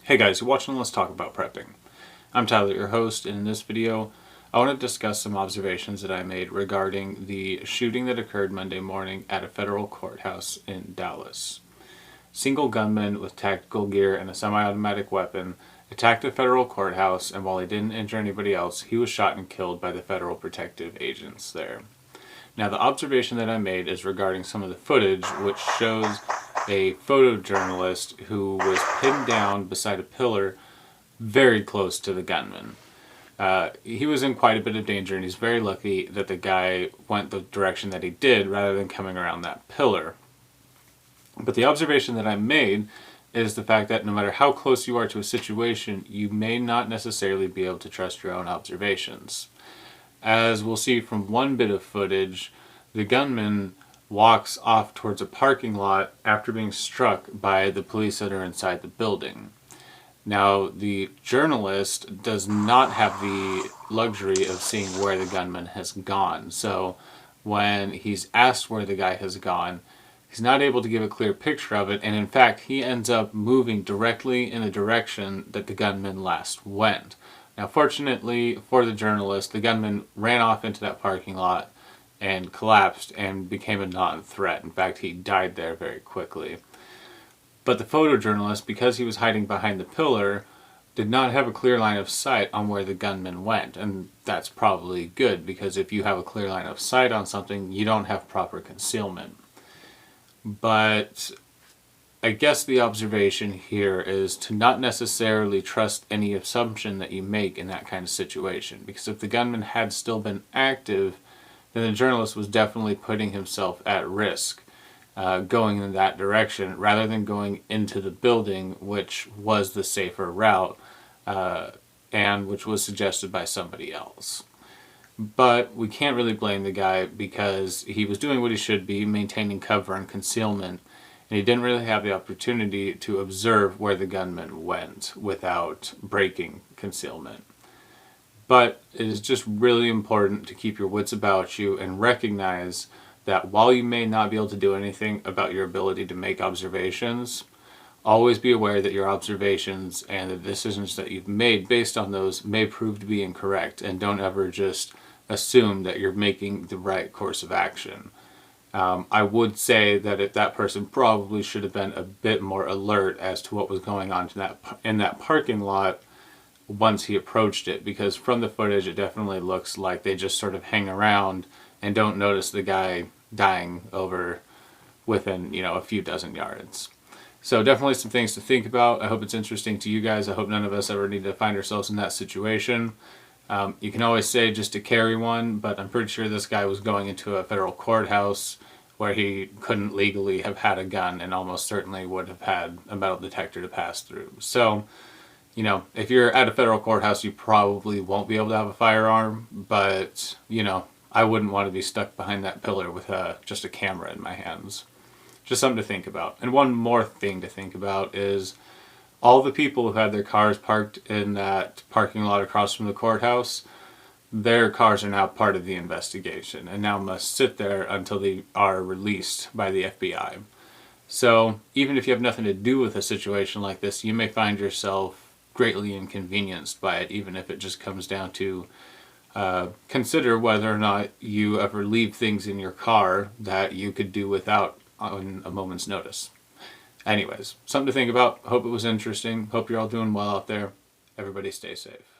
Hey guys, you're watching Let's Talk About Prepping. I'm Tyler, your host, and in this video I want to discuss some observations that I made regarding the shooting that occurred Monday morning at a federal courthouse in Dallas. Single gunman with tactical gear and a semi-automatic weapon attacked a federal courthouse, and while he didn't injure anybody else, he was shot and killed by the federal protective agents there. Now, the observation that I made is regarding some of the footage, which shows a photojournalist who was pinned down beside a pillar very close to the gunman. He was in quite a bit of danger, and he's very lucky that the guy went the direction that he did rather than coming around that pillar. But the observation that I made is the fact that no matter how close you are to a situation, you may not necessarily be able to trust your own observations. As we'll see from one bit of footage, the gunman walks off towards a parking lot after being struck by the police that are inside the building. Now, the journalist does not have the luxury of seeing where the gunman has gone. So when he's asked where the guy has gone, he's not able to give a clear picture of it, and in fact, he ends up moving directly in the direction that the gunman last went. Now, fortunately for the journalist, the gunman ran off into that parking lot and collapsed and became a non-threat. In fact, he died there very quickly. But the photojournalist, because he was hiding behind the pillar, did not have a clear line of sight on where the gunman went. And that's probably good, because if you have a clear line of sight on something, you don't have proper concealment. But I guess the observation here is to not necessarily trust any assumption that you make in that kind of situation. Because if the gunman had still been active, then the journalist was definitely putting himself at risk going in that direction rather than going into the building, which was the safer route and which was suggested by somebody else. But we can't really blame the guy, because he was doing what he should be, maintaining cover and concealment, and he didn't really have the opportunity to observe where the gunman went without breaking concealment. But it is just really important to keep your wits about you and recognize that while you may not be able to do anything about your ability to make observations, always be aware that your observations and the decisions that you've made based on those may prove to be incorrect, and don't ever just assume that you're making the right course of action. I would say that if that person probably should have been a bit more alert as to what was going on in that parking lot once he approached it, because from the footage it definitely looks like they just sort of hang around and don't notice the guy dying over within, a few dozen yards. So definitely some things to think about. I hope it's interesting to you guys. I hope none of us ever need to find ourselves in that situation. You can always say just to carry one, but I'm pretty sure this guy was going into a federal courthouse where he couldn't legally have had a gun, and almost certainly would have had a metal detector to pass through. So, if you're at a federal courthouse, you probably won't be able to have a firearm, but, I wouldn't want to be stuck behind that pillar with just a camera in my hands. Just something to think about. And one more thing to think about is all the people who had their cars parked in that parking lot across from the courthouse, their cars are now part of the investigation and now must sit there until they are released by the FBI. So even if you have nothing to do with a situation like this, you may find yourself greatly inconvenienced by it, even if it just comes down to consider whether or not you ever leave things in your car that you could do without on a moment's notice. Anyways, something to think about. Hope it was interesting. Hope you're all doing well out there. Everybody stay safe.